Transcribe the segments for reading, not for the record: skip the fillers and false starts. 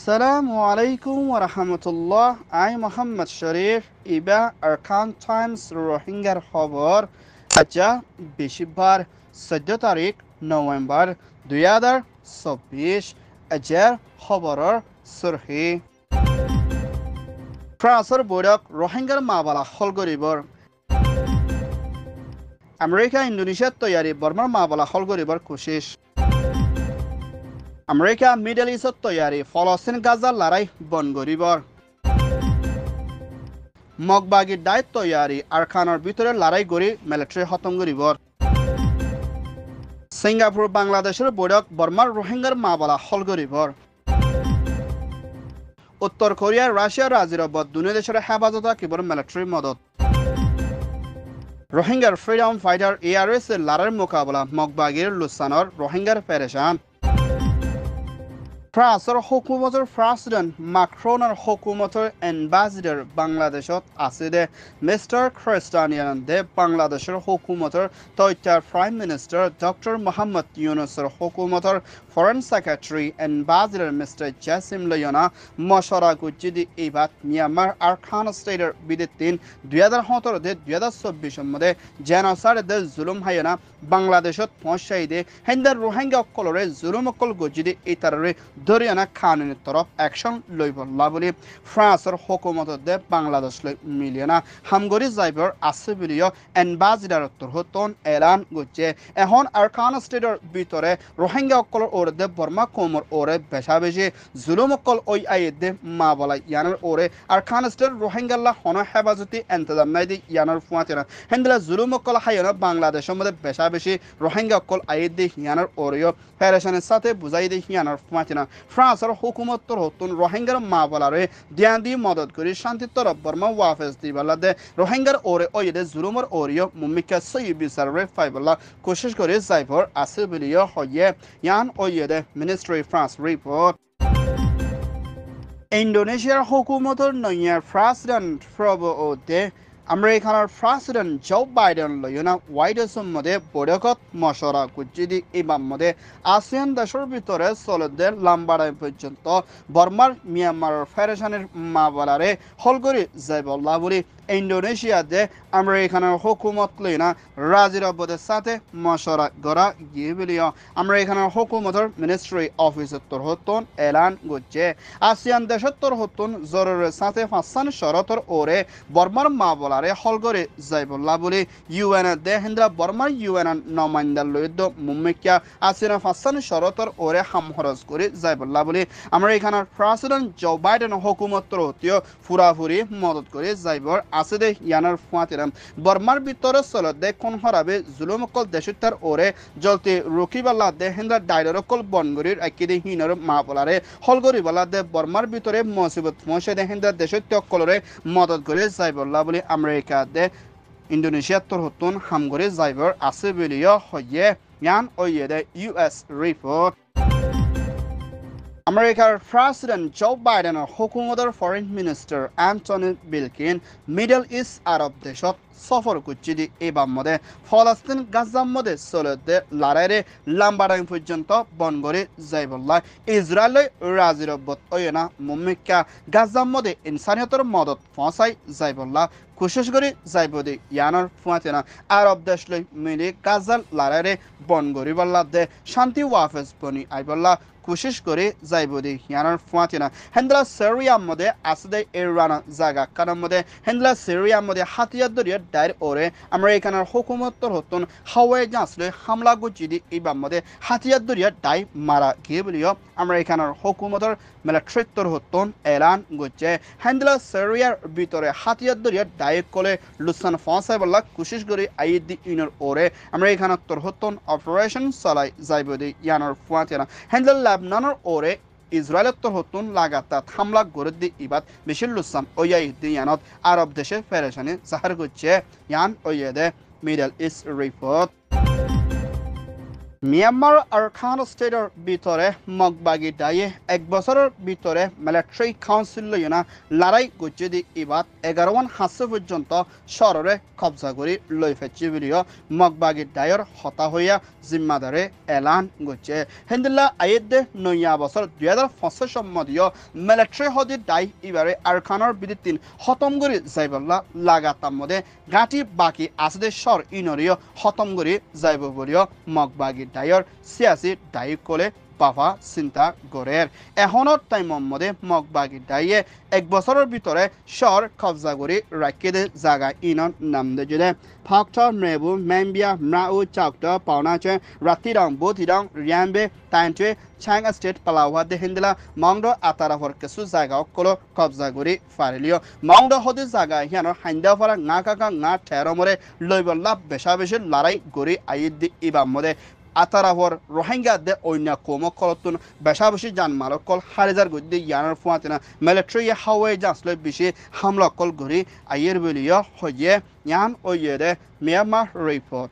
Assalamu alaikum wa rahmatullah. I Muhammad Sharif Iba Arkan Times Rohingya খবর আচ্ছা 20বার 14 তারিখ November 2024 আজের খবরের সুরহি ফ্রান্সের বৈঠক রোহিঙ্গার মাবালা হল গরিবর আমেরিকা ইন্দোনেশিয়ার তৈয়ারি বর্মার মাবালা হল গরিবর কোশিশ আমেরিকা মিডল ইস্টত তৈয়ারি ফলস্তিন গাজার লড়াই বন গরিবর মগবাগির দায়িত্ব তৈয়ারি আরখানোর ভিতরে লড়াই গড়ি মিলিটারি খতম গরিবর সিঙ্গাপুর বাংলাদেশের বৈঠক বর্মার রোহিঙ্গার মাবালা হল গরিবর উত্তর কোরিয়া রাশিয়া রাজিরবদ দুনিয়া দেশের হেফাজত কিবর মিলিটারি মদত রোহিঙ্গার ফ্রিডম ফাইটার এআরএস এর লড়াইয়ের মোকাবেলা মগবাগির লুসানর রোহিঙ্গার পেরেশান ফ্রান্সের হুকুমতের প্রেসিডেন্ট মাক্রনের হুকুমতের এম্বাসিডর বাংলাদেশত আছে দে মিস্টার খ্রিস্টানিয়ান দে বাংলাদেশের হুকুমতের তৈয়ার প্রাইম মিনিস্টার ডক্টর মোহাম্মদ ইউনুসের হুকুমতের foreign secretary ambassador mister Jasim লয়না মশরা গুজিদি ইবাদ মিয়ানমার আরখান স্টেটের বিদিতিন 2017 দে 2024 মধ্যে জেনোসাইড দে জুলুম হায়না বাংলাদেশত পৌঁছাই দে হিন্দার রোহিঙ্গা অকলরে জুলুম অকল গুজিদি ইতারে দরিয়ানা খানের তরফ অ্যাকশন লইবল্লা বলে ফ্রান্সের হুকুমত দে বাংলাদেশ মিলিয়না হামগরি যাইবর আছে বুলিও এম্বাসিডারত্তর হতন এলান গছে এখন আরকান স্টেটের ভিতরে রোহিঙ্গা অকলর ওরে দে বর্মা কোমর ওরে বেশা বেশি জুলুম অকল ওই আইয়ে দে মা বলা ইয়ানের ওরে আরকান স্টেট রোহিঙ্গাল্লা হন হেফাজতি এন্তজাম নাই দি ইয়ানের ফুয়াতেনা হেন্দিলা জুলুম অকল হাইনা বাংলাদেশের মধ্যে বেশা বেশি রোহিঙ্গা অকল আইয়ে দে ইয়ানের ওরেও ফেরেশনের সাথে বুঝাই দে ইয়ানের ফুয়াতেনা ফ্রান্সের হুকুমতর হতুন রোহিঙ্গার মা বলারে দিয়ান দি মদত করি শান্তি তরফ বর্মা ওয়াফেজ দিবালা দে রোহিঙ্গার ওরে ওইদে জুলুমর ওরিও মুমিকা সই বিচারে ফাইবলা কোশিশ করে যাইবর আছে বলিও হইয়ে ইয়ান ওইদে মিনিস্ট্রি ফ্রান্স রিপোর্ট ইন্দোনেশিয়ার হুকুমতর নয়ার প্রেসিডেন্ট প্রবো দে আমেরিকার প্রেসিডেন্ট জো বাইডেন লয়না হোয়াইট হাউসের মধ্যে বৈঠকত মশরা গুজিদি ইমাম মধ্যে আসিয়ান দেশের ভিতরে চলতে লাম্বাড়াই পর্যন্ত বর্মার মিয়ানমার ফেডারেশনের মাবলারে হলগরি যাইবল্লা বলে ইন্দোনেশিয়াতে আমেরিকানের হুকুমত লইনা রাজিরবদের সাথে মশরা গড়া গিয়ে বলিও আমেরিকানের হুকুমতের মিনিস্ট্রি অফিসের তরহতন এলান গছে আসিয়ান দেশের তরহতন জরুরের সাথে ফাঁসান শরতর ওরে বর্মার মাবলারে হলগরি যাইবল্লা বলে ইউএন দে হিন্দ্রা বর্মার ইউএন নমাইন্দার লইদ মুম্মিকা আসিয়ান ফাঁসান শরতর ওরে হামহরজ করে যাইবল্লা বলে আমেরিকানের প্রেসিডেন্ট জো বাইডেন হুকুমত তরহতীয় ফুরাফুরি মদত করে যাইবর আছে দে ইয়ানার ফুয়াতিরাম বর্মার ভিতরে চল দে কোন হরাবে জুলুমকল দেশতার ওরে জলতে রকিবাল্লা দে হিন্দা ডাইরকল বনগরির আকিদে হিনর মা বলারে হলগরিবাল্লা দে বর্মার ভিতরে মুসিবত পৌঁছে দে হিন্দা দেশত্যকলরে মদত করে যাইবল্লা বলে আমেরিকা দে ইন্দোনেশিয়া তোর হতুন হামগরে যাইবর আছে বলিও হইয়ে ইয়ান ওইয়ে দে ইউএস রিপোর্ট আমেরিকার প্রেসিডেন্ট জো বাইডেনের হুকুমতের foreign minister Antony Blinken Middle East আরব দেশত সফর করছি দি এবার মধ্যে ফলস্তিন গাজার মধ্যে চলতে লড়াইরে লাম্বাডাং পর্যন্ত বনগরে যাইবল্লা ইসরায়েল রাজিরবত ওয়না মুম্মিকা গাজার মধ্যে ইনসানিয়তের মদত পৌঁছাই যাইবল্লা কোশিশ করে যাইব দে ইয়ানোর ফুয়াতেনা আরব দেশ লই মিলি গাজার লড়াইরে বনগরিবল্লা দে শান্তি ওয়াফেজ বনি আইবল্লা কোশিশ করে যাইব দে ইয়ানোর ফুয়াতেনা হেন্দ্রা সিরিয়ার মধ্যে আছে দে ইরান জায়গা কারণ মধ্যে হেন্দ্রা সিরিয়ার মধ্যে হাতিয়ার দরিয়া ডাইর ওরে আমেরিকানের হুকুমতর হতুন হাওয়াই জাহাজলে হামলা গুজিদি ইবার মধ্যে হাতিয়ার দরিয়া ডাই মারা গিয়ে বলিও আমেরিকানের হুকুমতর মিলিটারিত্বর হতুন এলান গুজছে হেন্দ্রা সিরিয়ার ভিতরে হাতিয়ার দরিয়া ডাই কলে লুসান ফসাই বল্লা কোশিশ করে আইদি ইনর ওরে আমেরিকানত্তর হতুন অপারেশন চালাই যাইব দে ইয়ানোর ফুয়াতেনা হেন্দ্রা লেবনানের ওরে ইসরায়েলের তোর হতুন লাগাতার হামলা গড়ে দি ইবাদ বেশির লুসান ওয়াই দিয়ানত আরব দেশে ফেরেশানি জাহার করছে ইয়ান ওয়ে দে Middle East report Myanmar Arakan স্টেটের ভিতরে মগবাগি দায়ে 1 বছরের ভিতরে মিলিটারি কাউন্সিল লইনা লড়াই করছে দি ইবাদ 11 হাসে পর্যন্ত শহরে কবজা করে লই ফেছে বলিও মগবাগি দায়ের হতা হইয়া জিম্মাদারে এলান করছে হেন্দিল্লা আয়েদে 9 বছর 2005 সম্মদীয় মিলিটারি হদি দায় এবারে আরকানের বিদিতিন খতম করে যাইবল্লা লাগাতার মধ্যে গাঁটি বাকি আছে শহর ইনরিও খতম করে যাইব বলিও মগবাগি দায়র সিয়াসি দায়ী করে বাফা চিন্তা গড়ের এখনৰ টাইমৰ মধ্যে মগবাগি দায়ে 1 বছরের ভিতরে শহর কবজা করে রাখি দে জায়গা ইনন নাম দে জুড়ে ফাক্টর মেবু মেম্বিয়া ম্রাউ চাকটা পাওনাচে রাতিরং বুধিরং রিয়াম্বে তাইনচে চাং স্টেট পালাওয়া দে হিন্দলা মংডো আতারাফর কিছু জায়গা কলো কবজা করে ফারিলিও মংডো হদি জায়গা হিয়ানো হাইন্দাফারা না কাকা না ঠেরমরে লইবল্লা বেশা বেশি লড়াই করে আইদ দি ইবাম মধ্যে আতারাফর রোহিঙ্গা দে অন্য কোমকলতুন বেশা বেশি জানমালকল হারিজার গদ্দি ইয়ানার ফুয়াতিনা মিলিটারি হাওয়াই জাসলে বেশি হামলাকল ঘুরি আইয়ের বলিও হয়ে ইয়ান ওয়ে দে মিয়ানমার রিপোর্ট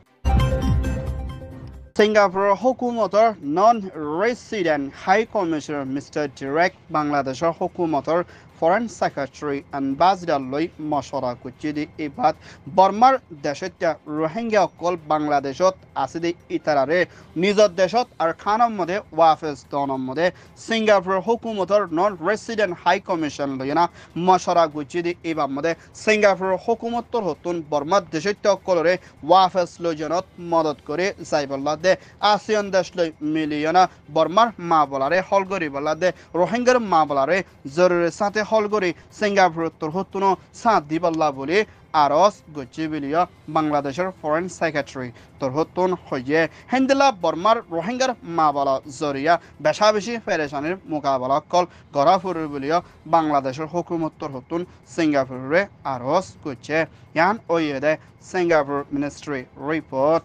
সিঙ্গাপুর হুকুমতর non resident high commissioner mister ডিরেক্ট বাংলাদেশের হুকুমতর ফরেন সেক্রেটারি অ্যাম্বাসিডার লই মশরা করছে দি এবাদ বর্মার দেশত রোহিঙ্গা অকল বাংলাদেশত আছে দি ইতারারে নিজের দেশত আর খানের মধ্যে ওয়াফেজ দনের মধ্যে সিঙ্গাপুর হুকুমতর নন রেসিডেন্ট হাই কমিশন লইনা মশরা করছে দি এবার মধ্যে সিঙ্গাপুর হুকুমতর হতুন বর্মার দেশত অকলরে ওয়াফেজ লইজনত মদত করে যাইবল্লা দে আসিয়ান দেশ লই মিলিয়না বর্মার মা বলারে হলগরি বলা দে রোহিঙ্গার মা বলারে জরুরি সাথে হলগরি সিঙ্গাপুর তোর হতুনো সাথ দিবল্লা বলে আরস গচিবিলিয়া বাংলাদেশের ফরেন সেক্রেটারি তোর হতুন হয়ে হেন্দিলা বর্মার রোহিঙ্গার মা বলা জরিয়া বেশা বেশি পেরেশানির মোকাবেলা কল গড়াফুর বলিয়া বাংলাদেশের হুকুমত তোর হতুন সিঙ্গাপুরে আরস গছে ইয়ান ওয়ে দে সিঙ্গাপুর মিনিস্ট্রি রিপোর্ট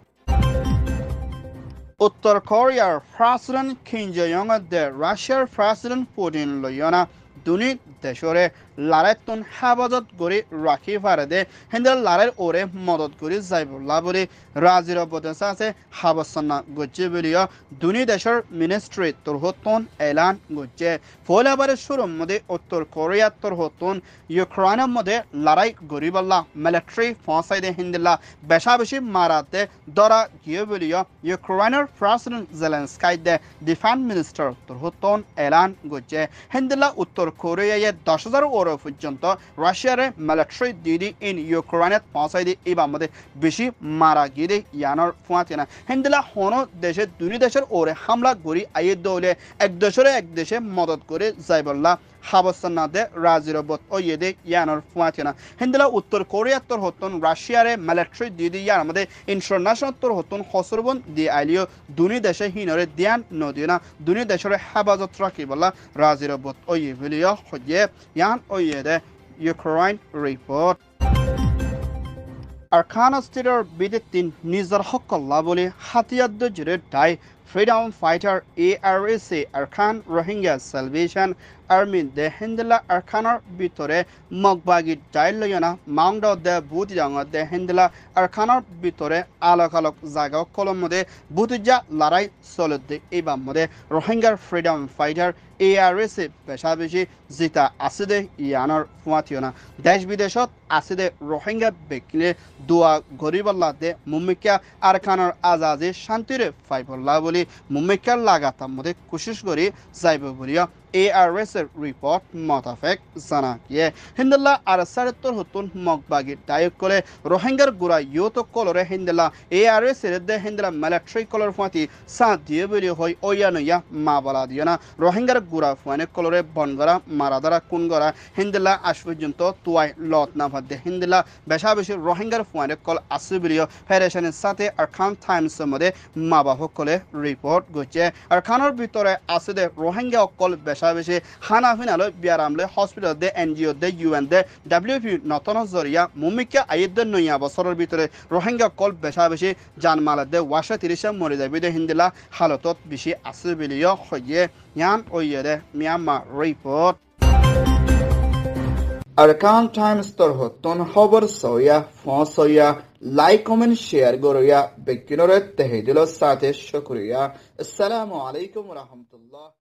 উত্তর কোরিয়ার প্রেসিডেন্ট কিম জং দে রাশিয়ার প্রেসিডেন্ট পুতিন লয়না দুনি দেশরে লারেতুন হেফাজত করে রাখি পারে দে হেন্দার লারের ওরে মদত করে যাইবল্লা বলে রাজির অবদেশ আছে হাবসন্না গজ্জে বলিয়া দুনি দেশের মিনিস্ট্রি তোর হতন এলান গজ্জে ফলাবারের শুরুর মধ্যে উত্তর কোরিয়া তোর হতন ইউক্রেনের মধ্যে লড়াই গরিবল্লা মিলিটারি ফসাই দে হিন্দিল্লা বেশা বেশি মারাতে দরা গিয়ে বলিয়া ইউক্রেনের প্রেসিডেন্ট জেলেনস্কাই দে ডিফেন্স মিনিস্টার তোর হতন এলান গজ্জে হিন্দিল্লা উত্তর কোরিয়ায় 10,000 ওর পর্যন্ত রাশিয়ার মিলিটারি দিদি ইন ইউক্রেনের পৌঁছাই দিয়ে এই বামদে বেশি মারা গিয়ে ইয়ানোর ফুয়াতিনা হিন্দিলা হনো দেশে দুই দেশের ওরে হামলা গড়ি আইয়ে দৌলে এক দেশে মদত করে যাইবল্লা হাবস্তানা দে রাজিরবত ও ইয়েদে ইয়ানোর ফুয়াতিনা হিন্দিলা উত্তর কোরিয়া তোর হতন রাশিয়ারে মিলিটারি দিদি ইয়ার মধ্যে ইন্টারন্যাশনাল তোর হতন হসরবন দি আইলিও দুই দেশে হিনরে দিয়ান নদিনা দুই দেশের হেফাজত রাখিবল্লা রাজিরবত ও ইয়ে ভিলিও হয়ে ইয়ান ও ইয়েদে ইউক্রেন রিপোর্ট আরকান স্টেটের বিদিতিন নিজের হকল্লা বলে হাতিয়াদ্দ জুড়ে ডাই freedom fighter ARSA Arakan Rohingya salvation army দে হিন্দিলা আরকানের ভিতরে মগবাগি ডাইল লয়না মাউন্ড দে বুতিজাং দে হিন্দিলা আরকানের ভিতরে আলোক আলোক জায়গা কলম মধ্যে বুতিজা লড়াই চলত দে এবার মধ্যে রোহিঙ্গার ফ্রিডম ফাইটার ARSA বেশা বেশি জিতা আছে দে ইয়ানোর ফুয়াতিওনা দেশ বিদেশত আছে দে রোহিঙ্গা বেকিলে দোয়া গরিবল্লা দে মুম্মিকা আরকানের আজাদে শান্তিরে ফাইবল্লা বলি মুম্মিকার লাগাতার মধ্যে কোশিশ করি যাইব বলিয়া ARSA রিপোর্ট মোতাবেক জানা গিয়ে হিন্দিল্লা আর সাড়েত্তর হতুন মগবাগি দায়ক করে রোহিঙ্গার গুড়া ইউত কলরে হিন্দিল্লা ARSA দে হিন্দিলা মিলিটারি কলর ফুয়াতি সাথ দিয়ে বলি হয় ওয়া নইয়া মা বলা দিও না রোহিঙ্গার গুড়া ফুয়ানে কলরে বনগড়া মারাদারা কুনগড়া হিন্দিল্লা আজ পর্যন্ত তুয়াই লত না ভাদ হিন্দিল্লা বেশা বেশি রোহিঙ্গার ফুয়ানে কল আসে বলিও ফেডারেশনের সাথে আরকান টাইমসের মধ্যে মা বাহক কলে রিপোর্ট গছে আরকানের ভিতরে আছে দে রোহিঙ্গা অকল বেশা বেশি হানাফিনালো বিয়ারামলে হসপিটাল দে NGO দে UN দে WFP নতন জরিয়া মুমিকা আইদ নয়া বছরের ভিতরে রোহিঙ্গা কল বেশা বেশি জানমাল দে ওয়াশা 30 মরে যাবে দে হিন্দিলা হালতত বেশি আছে বলিও হয়ে ইয়ান ওয়ে দে Myanmar report Arkan Times tor hoton hobar soya, fon soya, like, comment, share goroya, bekinore tehidilo sate shukriya. Assalamu alaikum wa rahmatullah.